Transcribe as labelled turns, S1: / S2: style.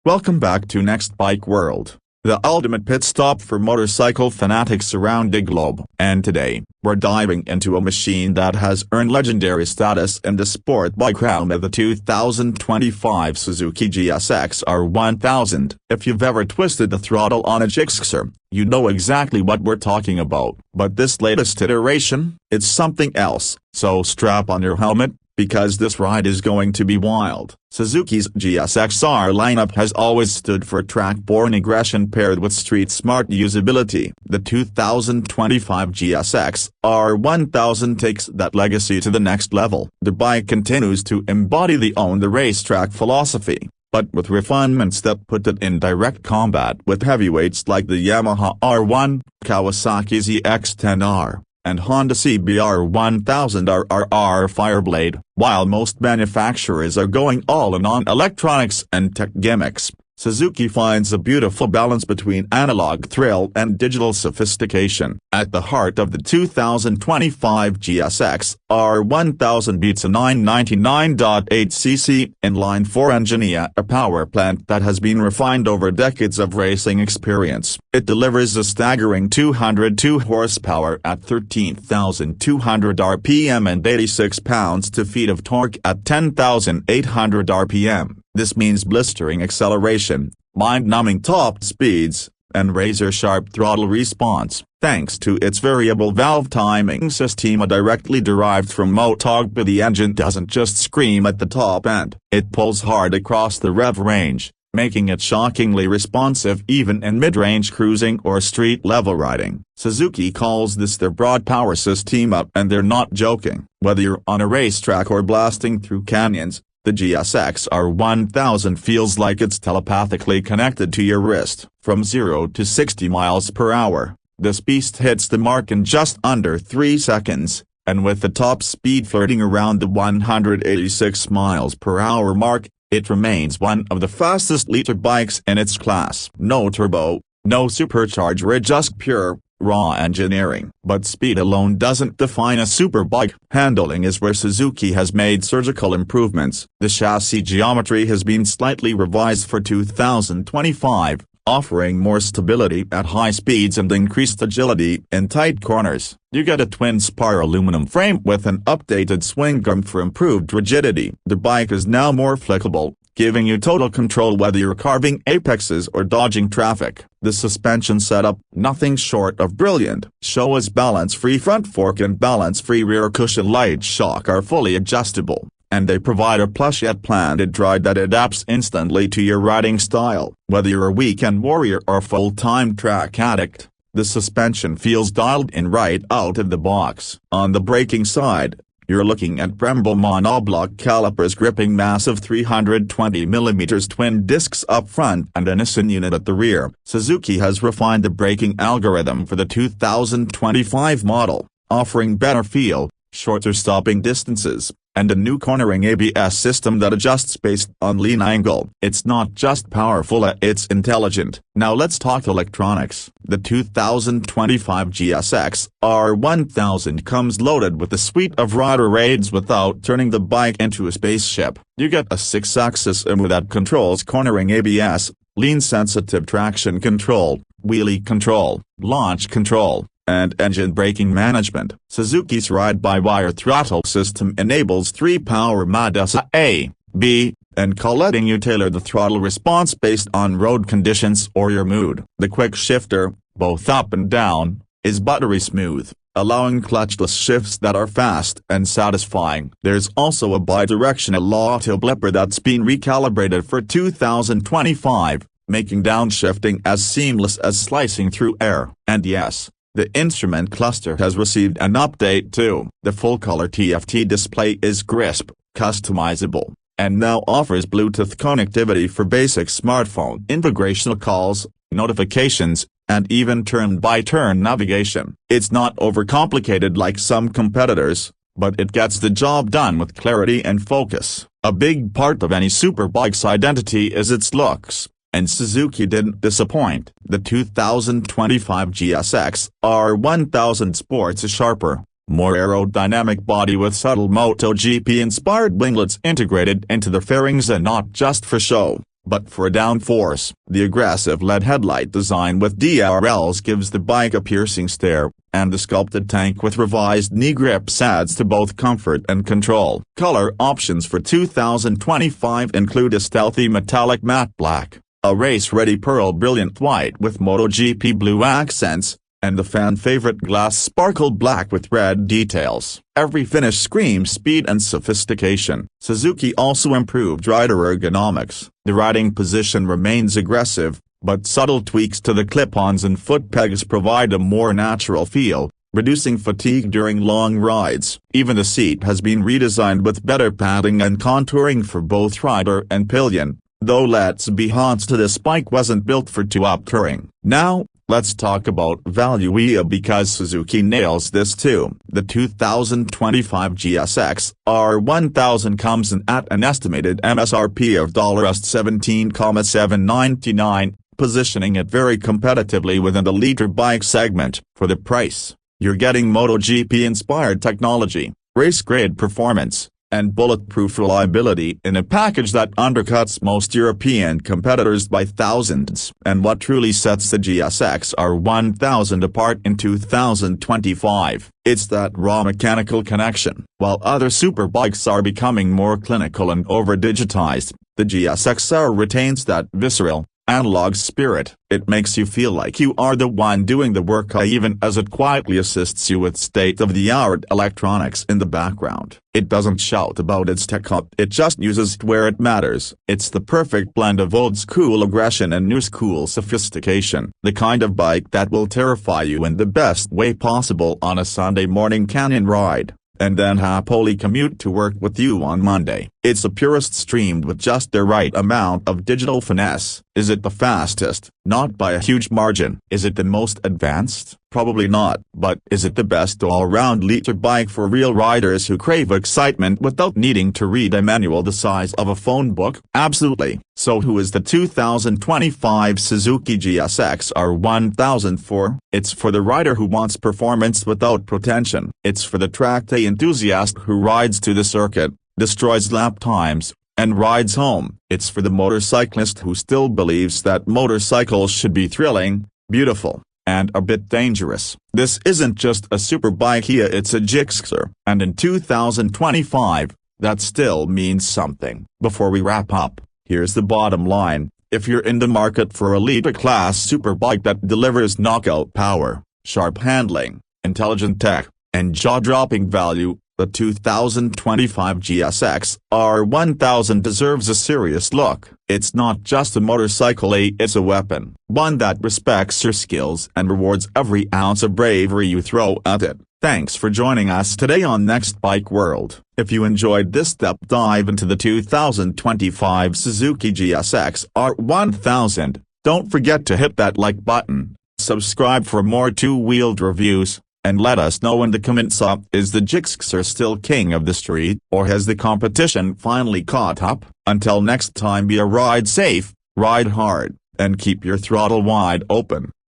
S1: Welcome back to Next Bike World, the ultimate pit stop for motorcycle fanatics around the globe. And today, we're diving into a machine that has earned legendary status in the sport bike realm of the 2025 Suzuki GSX-R1000. If you've ever twisted the throttle on a Gixxer, you know exactly what we're talking about. But this latest iteration, it's something else. So strap on your helmet, because this ride is going to be wild. Suzuki's GSX-R lineup has always stood for track-borne aggression paired with street-smart usability. The 2025 GSX-R1000 takes that legacy to the next level. The bike continues to embody the own the racetrack philosophy, but with refinements that put it in direct combat with heavyweights like the Yamaha R1, Kawasaki ZX-10R, and Honda CBR1000 RRR Fireblade. While most manufacturers are going all in on electronics and tech gimmicks, Suzuki finds a beautiful balance between analog thrill and digital sophistication. At the heart of the 2025 GSX-R1000 beats a 999.8cc inline-4 engine, a power plant that has been refined over decades of racing experience. It delivers a staggering 202 horsepower at 13,200 RPM and 86 pounds-to-feet of torque at 10,800 RPM. This means blistering acceleration, mind-numbing top speeds, and razor-sharp throttle response, thanks to its variable valve timing system directly derived from MotoGP. The engine doesn't just scream at the top end, it pulls hard across the rev range, making it shockingly responsive even in mid-range cruising or street-level riding. Suzuki calls this their broad power system, and they're not joking. Whether you're on a racetrack or blasting through canyons, the GSX-R1000 feels like it's telepathically connected to your wrist. From 0 to 60 miles per hour, this beast hits the mark in just under 3 seconds, and with the top speed flirting around the 186 miles per hour mark, it remains one of the fastest liter bikes in its class. No turbo, no supercharger, just pure, raw engineering. But speed alone doesn't define a superbike. Handling is where Suzuki has made surgical improvements. The chassis geometry has been slightly revised for 2025, offering more stability at high speeds and increased agility in tight corners. You get a twin-spar aluminum frame with an updated swing arm for improved rigidity. The bike is now more flexible, giving you total control whether you're carving apexes or dodging traffic. The suspension setup, nothing short of brilliant. Showa's balance-free front fork and balance-free rear cushion light shock are fully adjustable, and they provide a plush yet planted ride that adapts instantly to your riding style. Whether you're a weekend warrior or full-time track addict, the suspension feels dialed in right out of the box. On the braking side, you're looking at Brembo monoblock calipers gripping massive 320mm twin discs up front and an Nissan unit at the rear. Suzuki has refined the braking algorithm for the 2025 model, offering better feel, shorter stopping distances, and a new cornering ABS system that adjusts based on lean angle. It's not just powerful, it's intelligent. Now let's talk electronics. The 2025 GSX-R1000 comes loaded with a suite of rider aids without turning the bike into a spaceship. You get a 6-axis IMU that controls cornering ABS, lean-sensitive traction control, wheelie control, launch control, and engine braking management. Suzuki's ride-by-wire throttle system enables 3 power modes A, B, and C, letting you tailor the throttle response based on road conditions or your mood. The quickshifter, both up and down, is buttery smooth, allowing clutchless shifts that are fast and satisfying. There's also a bidirectional auto blipper that's been recalibrated for 2025, making downshifting as seamless as slicing through air. And yes, the instrument cluster has received an update too. The full-color TFT display is crisp, customizable, and now offers Bluetooth connectivity for basic smartphone integrational calls, notifications, and even turn-by-turn navigation. It's not overcomplicated like some competitors, but it gets the job done with clarity and focus. A big part of any superbike's identity is its looks, and Suzuki didn't disappoint. The 2025 GSX-R1000 sports a sharper, more aerodynamic body with subtle MotoGP-inspired winglets integrated into the fairings, and not just for show. but for downforce. The aggressive LED headlight design with DRLs gives the bike a piercing stare, and the sculpted tank with revised knee grips adds to both comfort and control. Color options for 2025 include a stealthy metallic matte black, a race-ready pearl brilliant white with MotoGP blue accents, and the fan-favorite glass sparkle black with red details. Every finish screams speed and sophistication. Suzuki also improved rider ergonomics. The riding position remains aggressive, but subtle tweaks to the clip-ons and foot pegs provide a more natural feel, reducing fatigue during long rides. Even the seat has been redesigned with better padding and contouring for both rider and pillion, though let's be honest, this bike wasn't built for two-up touring. Now, let's talk about value because Suzuki nails this too. The 2025 GSX-R1000 comes in at an estimated MSRP of $17,799, positioning it very competitively within the liter bike segment. For the price, you're getting MotoGP-inspired technology, race-grade performance, and bulletproof reliability in a package that undercuts most European competitors by thousands. And what truly sets the GSX-R1000 apart in 2025, it's that raw mechanical connection. While other superbikes are becoming more clinical and over-digitized, the GSX-R retains that visceral, analog spirit. It makes you feel like you are the one doing the work, even as it quietly assists you with state-of-the-art electronics in the background. It doesn't shout about its tech up, it just uses it where it matters. It's the perfect blend of old-school aggression and new-school sophistication. The kind of bike that will terrify you in the best way possible on a Sunday morning canyon ride, and then happily commute to work with you on Monday. It's the purest streamed with just the right amount of digital finesse. Is it the fastest? Not by a huge margin. Is it the most advanced? Probably not. But is it the best all-round liter bike for real riders who crave excitement without needing to read a manual the size of a phone book? Absolutely. So who is the 2025 Suzuki GSX-R1000 for? It's for the rider who wants performance without pretension. It's for the track day enthusiast who rides to the circuit, destroys lap times, and rides home. It's for the motorcyclist who still believes that motorcycles should be thrilling, beautiful, and a bit dangerous. This isn't just a superbike here, it's a Gixxer. And in 2025, that still means something. Before we wrap up, here's the bottom line. If you're in the market for a liter-class superbike that delivers knockout power, sharp handling, intelligent tech, and jaw-dropping value, the 2025 GSX-R1000 deserves a serious look. It's not just a motorcycle, it's a weapon. One that respects your skills and rewards every ounce of bravery you throw at it. Thanks for joining us today on Next Bike World. If you enjoyed this deep dive into the 2025 Suzuki GSX-R1000, don't forget to hit that like button, subscribe for more two-wheeled reviews, and let us know in the comments is the Gixxer still king of the street, or has the competition finally caught up? Until next time, be a ride safe, ride hard, and keep your throttle wide open.